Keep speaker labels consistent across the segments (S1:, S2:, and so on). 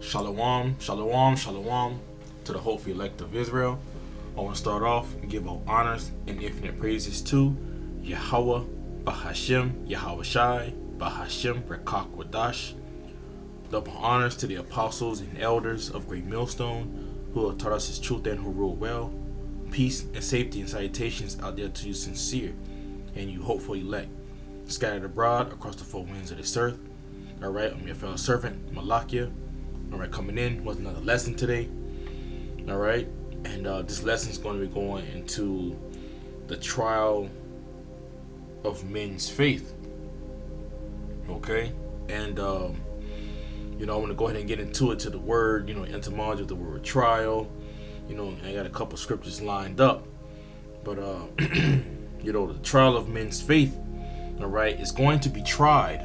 S1: Shalom, shalom, shalom to the hopeful elect of Israel. I want to start off and give all honors and infinite praises to Yahawah, Bahashem, YAHAWASHI, Bahashem, Rekak Wadash. Double honors to the apostles and elders of GreatMillstone who have taught us his truth and who rule well. Peace and safety and salutations out there to you sincere and you hopeful elect, scattered abroad across the four winds of this earth. Alright, I'm your fellow servant, Malakia. Alright, coming in was another lesson today. Alright, and this lesson is going to be going into the trial of men's faith. Okay, and I want to go ahead and get into it to the word, etymology of the word trial. I got a couple scriptures lined up, but the trial of men's faith, alright, is going to be tried.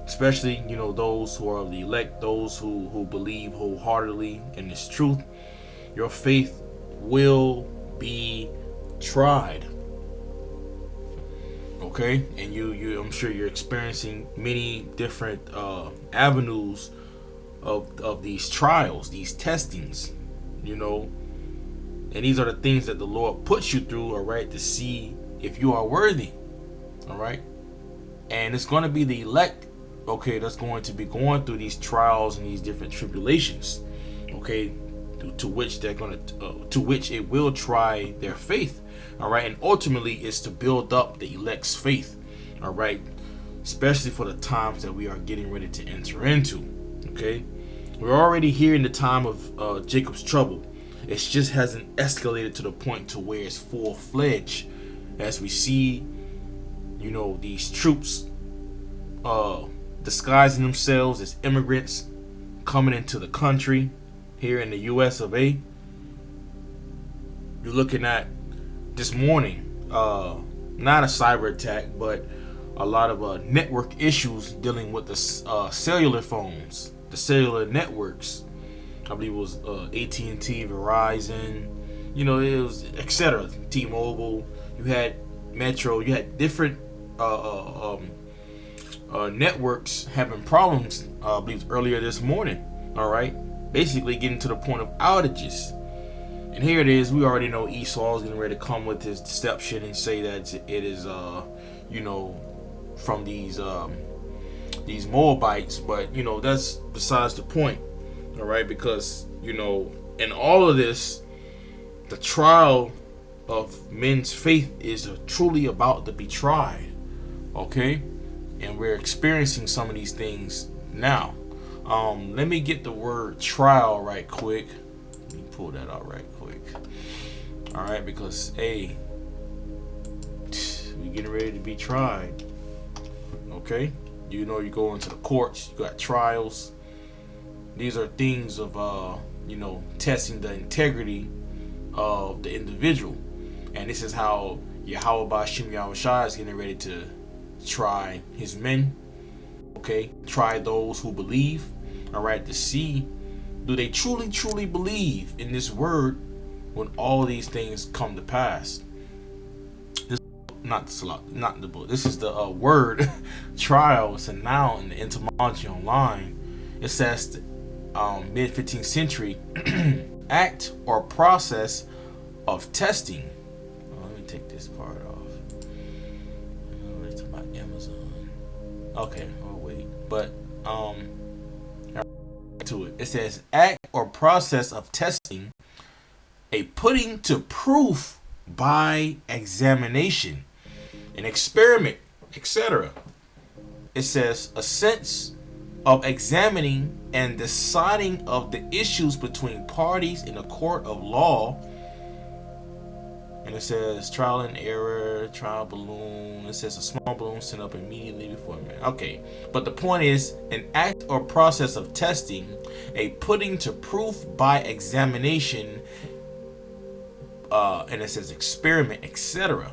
S1: Especially, those who are the elect, those who believe wholeheartedly in this truth. Your faith will be tried. Okay? And I'm sure you're experiencing many different avenues of these trials, these testings, And these are the things that the Lord puts you through, all right, to see if you are worthy. All right? And it's going to be the elect, okay, that's going to be going through these trials and these different tribulations, okay, to which they're going to which it will try their faith, all right, and ultimately it's to build up the elect's faith, all right, especially for the times that we are getting ready to enter into. Okay, we're already here in the time of Jacob's trouble. It just hasn't escalated to the point to where it's full-fledged, as we see, these troops disguising themselves as immigrants coming into the country here in the US of A. You're looking at this morning, not a cyber attack, but a lot of network issues dealing with the cellular phones, the cellular networks. I believe it was AT&T, Verizon, it was etc. T-Mobile. You had Metro. You had different networks having problems, I believe earlier this morning, all right, basically getting to the point of outages. And here it is, we already know Esau is getting ready to come with his deception and say that it is from these Moabites, but that's besides the point, all right, because in all of this, the trial of men's faith is truly about to be tried. Okay, and we're experiencing some of these things now. Let me get the word trial right quick. Let me pull that out right quick. All right, because we're getting ready to be tried. Okay, you go into the courts, you got trials. These are things of testing the integrity of the individual, and this is how YAHAWAH YAHAWASHI is getting ready to try his men. Okay, try those who believe, all right, to see, do they truly believe in this word when all these things come to pass. This not the book, this is the word trial. It's a noun in the etymology online. It says mid 15th century act or process of testing. Let me take this part off. It's about Amazon. Okay, I'll wait. But to it. It says act or process of testing, a putting to proof by examination, an experiment, etc. It says a sense of examining and deciding of the issues between parties in a court of law. And it says trial and error, trial balloon. It says a small balloon sent up immediately before man. Okay, but the point is an act or process of testing, a putting to proof by examination, and it says experiment, etc.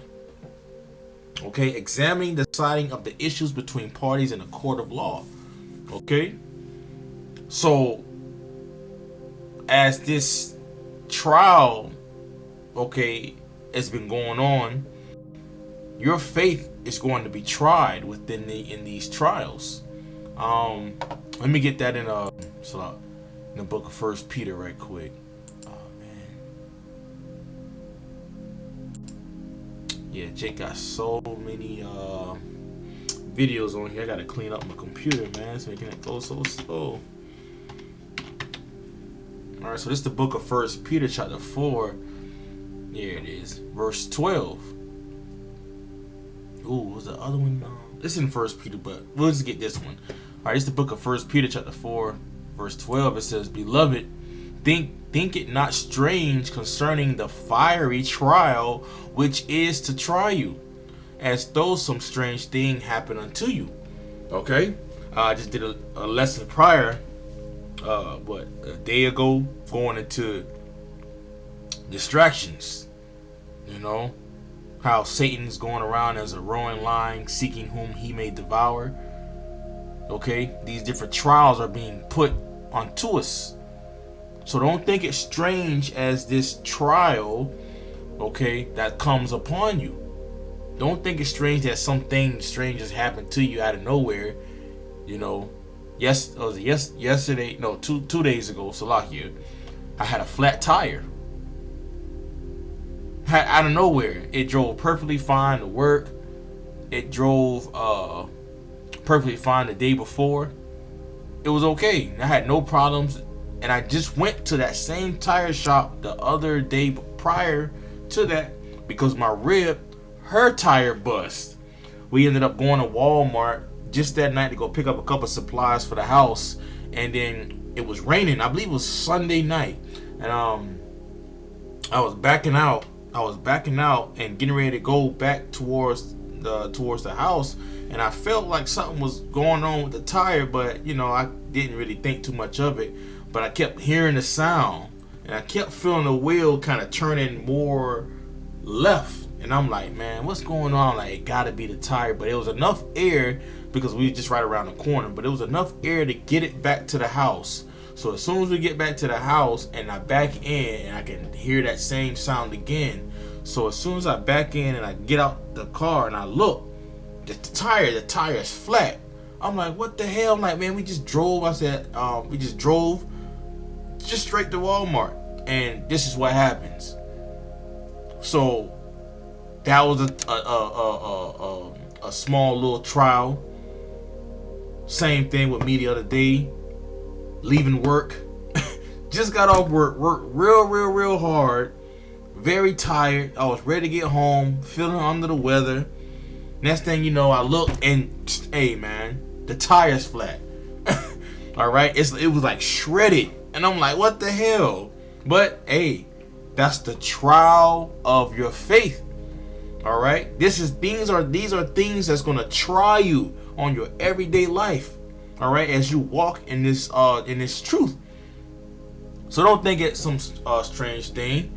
S1: Okay, examining, deciding of the issues between parties in a court of law. Okay, so as this trial, okay, has been going on, your faith is going to be tried in these trials. Let me get that in the book of First Peter right quick. Oh man. Yeah, Jake got so many videos on here. I gotta clean up my computer, man. It's making it go so slow. Alright, so this is the book of First Peter chapter 4. Here it is. Verse 12. Ooh, what was the other one? This is in First Peter, but we'll just get this one. Alright, it's the book of First Peter chapter 4, verse 12. It says, Beloved, think it not strange concerning the fiery trial which is to try you, as though some strange thing happened unto you. Okay? I just did a lesson prior, a day ago, going into distractions. You know, how Satan's going around as a roaring lion, seeking whom he may devour. Okay? These different trials are being put onto us. So don't think it's strange as this trial, okay, that comes upon you. Don't think it's strange that something strange has happened to you out of nowhere. You know, yesterday, no, two days ago, Salakia, I had a flat tire. Out of nowhere. It drove perfectly fine to work. It drove perfectly fine the day before. It was okay. I had no problems. And I just went to that same tire shop the other day prior to that because my rib, her tire bust. We ended up going to Walmart just that night to go pick up a couple supplies for the house, and then it was raining. I believe it was Sunday night, and I was backing out and getting ready to go back towards the house, and I felt like something was going on with the tire, but you know, I didn't really think too much of it. But I kept hearing the sound, and I kept feeling the wheel kind of turning more left. And I'm like, man, what's going on? Like, it gotta be the tire. But it was enough air, because we were just right around the corner, but it was enough air to get it back to the house. So as soon as we get back to the house and I back in, and I can hear that same sound again. So as soon as I back in and I get out the car and I look, the tire is flat. I'm like, what the hell? I'm like, man, we just drove. I said, we just drove just straight to Walmart, and this is what happens. So that was a small little trial. Same thing with me the other day, leaving work. Just got off work, worked real hard, very tired. I was ready to get home, feeling under the weather. Next thing you know, I look and hey man, the tire's flat. All right, it was like shredded. And I'm like, what the hell? But hey, that's the trial of your faith. All right, these are things that's gonna try you on your everyday life. All right, as you walk in this truth. So don't think it's some strange thing.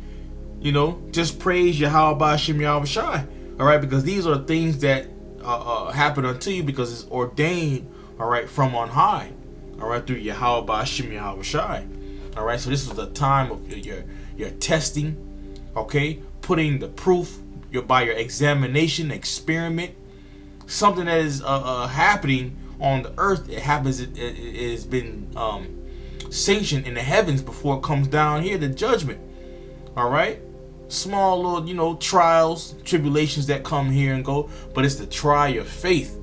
S1: You know, just praise YAHAWASHI. All right, because these are things that happen unto you because it's ordained. All right, from on high. All right, through YAHAWASHI. All right, so this was a time of your testing, okay, putting the proof by your examination, experiment, something that is happening on the earth. It happens. It has been sanctioned in the heavens before it comes down here, the judgment. All right, small little, you know, trials, tribulations that come here and go, but it's to try your faith.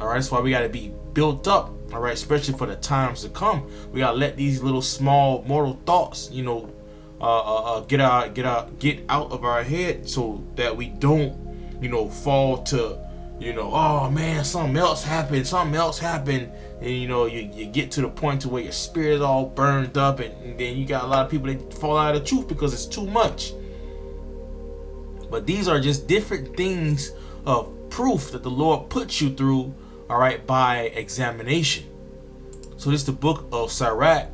S1: All right, that's why we got to be built up. All right, especially for the times to come. We gotta let these little small mortal thoughts, you know, get out of our head, so that we don't, you know, fall to, you know, oh man, something else happened, and you know, you get to the point to where your spirit is all burned up, and then you got a lot of people that fall out of the truth because it's too much. But these are just different things of proof that the Lord puts you through. All right, by examination. So this is the book of Sirach,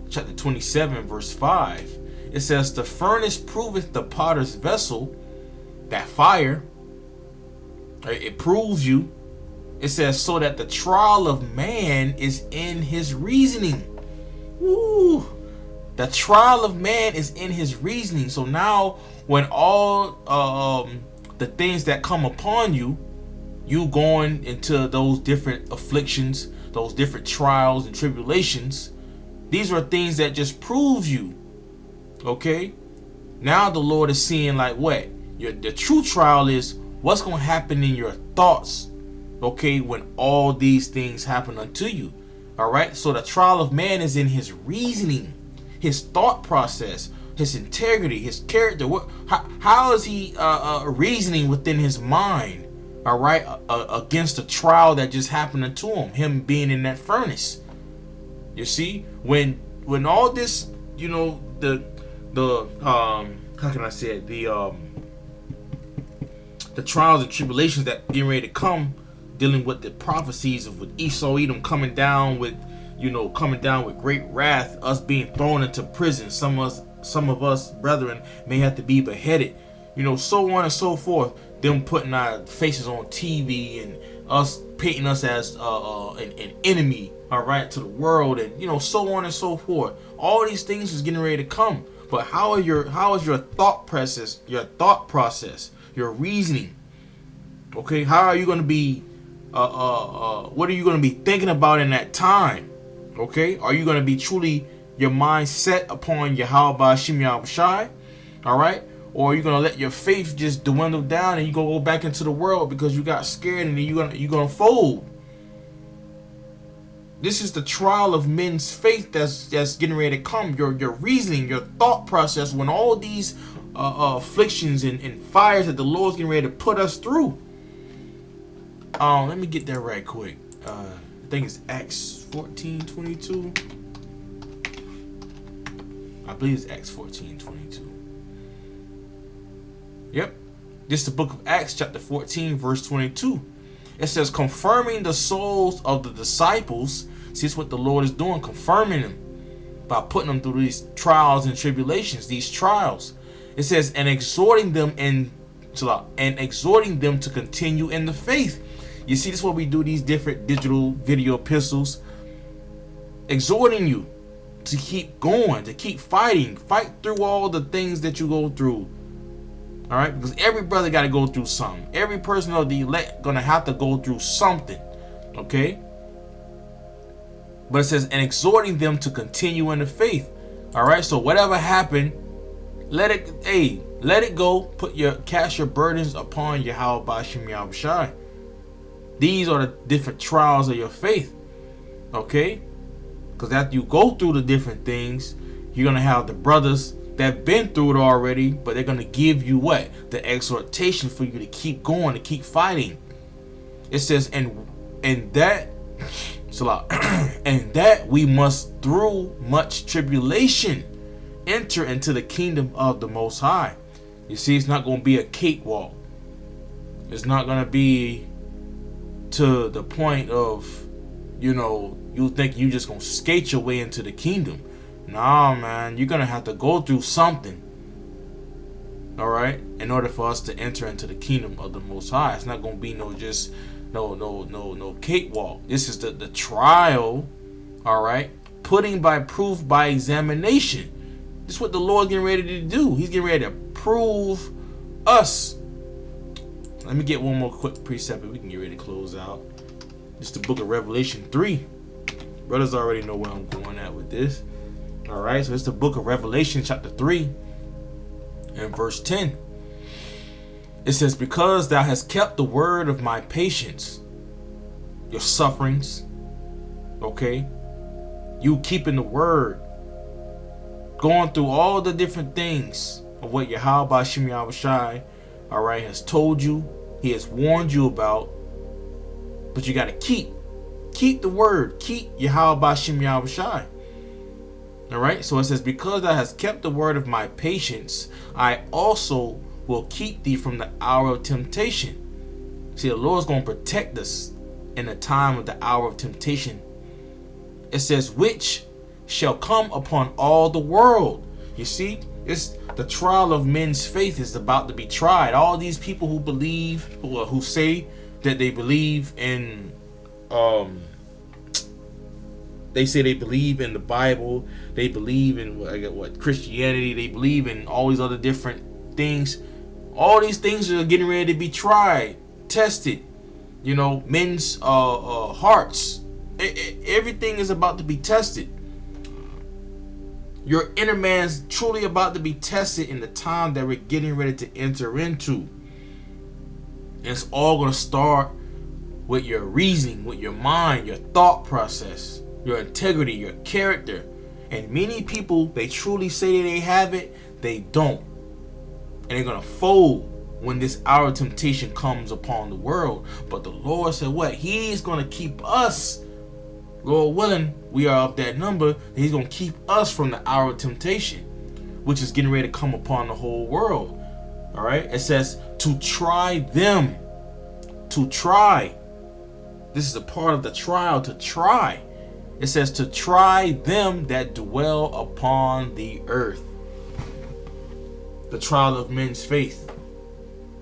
S1: chapter 27, verse 5. It says, the furnace proveth the potter's vessel, that fire, it proves you. It says, so that the trial of man is in his reasoning. Woo! The trial of man is in his reasoning. So now, when all the things that come upon you, you going into those different afflictions, those different trials and tribulations, these are things that just proves you. Okay, now the Lord is seeing like what the true trial is, what's going to happen in your thoughts, okay, when all these things happen unto you. All right, so the trial of man is in his reasoning, his thought process, his integrity, his character. How is he reasoning within his mind, all right, against the trial that just happened unto him being in that furnace. You see, when all this, you know, the how can I say it, the trials and tribulations that getting ready to come, dealing with the prophecies of with Esau, Edom coming down with great wrath, us being thrown into prison, some of us brethren may have to be beheaded, you know, so on and so forth. Them putting our faces on TV and us painting us as an enemy, all right, to the world, and you know, so on and so forth. All these things is getting ready to come. But how is your thought process, your reasoning? Okay, how are you going to be? What are you going to be thinking about in that time? Okay, are you going to be truly your mind set upon YAHAWASHI, all right? Or are you going to let your faith just dwindle down and you go back into the world because you got scared and then you're going to fold? This is the trial of men's faith that's getting ready to come. Your reasoning, your thought process, when all these afflictions and fires that the Lord's getting ready to put us through. Let me get that right quick. I think it's Acts 14:22. I believe it's Acts 14:22. Yep. This is the book of Acts, chapter 14, verse 22. It says, confirming the souls of the disciples. See, it's what the Lord is doing, confirming them by putting them through these trials and tribulations, these trials. It says, and exhorting them to continue in the faith. You see, this is what we do, these different digital video epistles, exhorting you to keep going, to keep fighting, fight through all the things that you go through. All right, because every brother got to go through something. Every person of the elect gonna have to go through something. Okay, but it says, and exhorting them to continue in the faith. All right, so whatever happened, let it go. Cast your burdens upon YAHAWASHI. These are the different trials of your faith. Okay, because after you go through the different things, you're gonna have the brothers that been through it already, but they're gonna give you what? The exhortation for you to keep going, to keep fighting. It says, and that we must through much tribulation enter into the kingdom of the Most High. You see, it's not gonna be a cakewalk. It's not gonna be to the point of, you know, you think you just gonna skate your way into the kingdom. Nah, man, you're gonna have to go through something, all right, in order for us to enter into the kingdom of the Most High. It's not gonna be no cakewalk. This is the trial, all right, putting by proof by examination. This is what the Lord getting ready to do. He's getting ready to prove us. Let me get one more quick precept and we can get ready to close out. This is the book of Revelation 3. Brothers already know where I'm going at with this. All right, so it's the book of Revelation chapter 3 and verse 10. It says, because thou hast kept the word of my patience, your sufferings, okay, you keeping the word, going through all the different things of what YAHAWASHI, all right, has told you, he has warned you about, but you got to keep the word, keep YAHAWASHI. All right, so it says, because thou hast kept the word of my patience, I also will keep thee from the hour of temptation. See, the Lord's going to protect us in the time of the hour of temptation. It says, which shall come upon all the world. You see, it's the trial of men's faith is about to be tried. All these people who believe, who say that they believe in, they say they believe in the Bible, they believe in what Christianity, they believe in all these other different things. All these things are getting ready to be tried, tested. You know, men's hearts, Everything is about to be tested. Your inner man's truly about to be tested in the time that we're getting ready to enter into. And it's all going to start with your reasoning, with your mind, your thought process, your integrity, your character. And many people, they truly say that they have it, they don't. And they're going to fold when this hour of temptation comes upon the world. But the Lord said what? He's going to keep us. Lord willing, we are of that number. He's going to keep us from the hour of temptation, which is getting ready to come upon the whole world. All right. It says to try them. To try. This is a part of the trial, to try. It says to try them that dwell upon the earth. The trial of men's faith.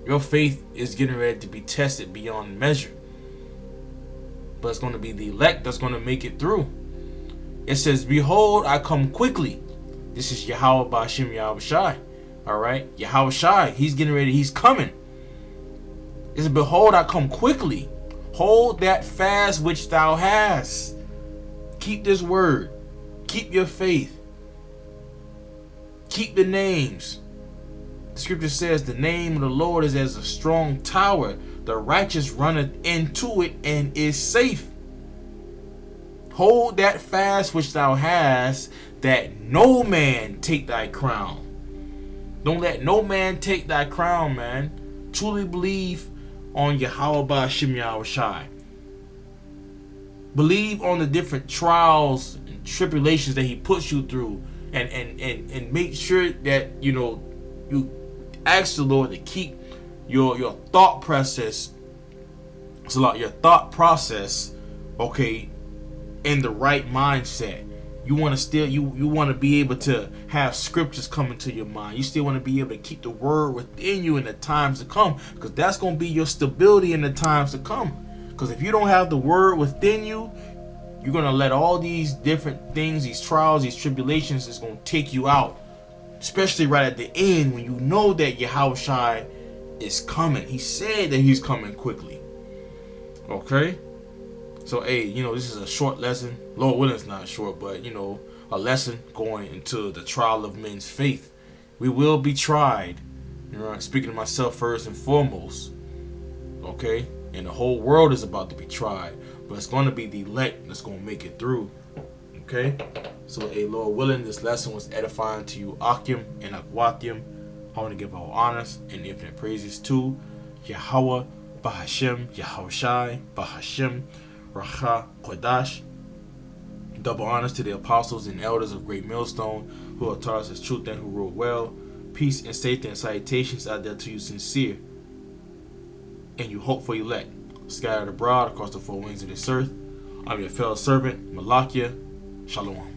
S1: Your faith is getting ready to be tested beyond measure. But it's going to be the elect that's going to make it through. It says, behold, I come quickly. This is YAHAWAH BaHashem YAHAWASHI. Alright, YAHAWASHI, he's getting ready, he's coming. It says, behold, I come quickly. Hold that fast which thou hast. Keep this word. Keep your faith. Keep the names. The scripture says the name of the Lord is as a strong tower. The righteous runneth into it and is safe. Hold that fast which thou hast, that no man take thy crown. Don't let no man take thy crown, man. Truly believe on YAHAWAH BaHashem YAHAWASHI. Believe on the different trials and tribulations that he puts you through, and make sure that you ask the Lord to keep your thought process, your thought process, okay, in the right mindset. You want to still you want to be able to have scriptures come into your mind. You still want to be able to keep the word within you in the times to come, because that's going to be your stability in the times to come. Because if you don't have the word within you, you're going to let all these different things, these trials, these tribulations, is going to take you out. Especially right at the end, when you know that YAHAWASHI is coming. He said that he's coming quickly. Okay? So, hey, this is a short lesson. Lord willing, it's not short, but, a lesson going into the trial of men's faith. We will be tried. Speaking to myself first and foremost. Okay? And the whole world is about to be tried. But it's going to be the elect that's going to make it through. Okay? So, hey, Lord willing, this lesson was edifying to you, Akim and Akwatium. I want to give all honors and infinite praises to YAHAWAH BaHashem YAHAWASHI BaHashem Racha Kodash. Double honors to the apostles and elders of Great Millstone, who have taught us his truth and who wrote well. Peace and safety and salutations out there to you sincere and you hopeful elect, scattered abroad across the four winds of this earth. I'm your fellow servant, Malakia. Shalom.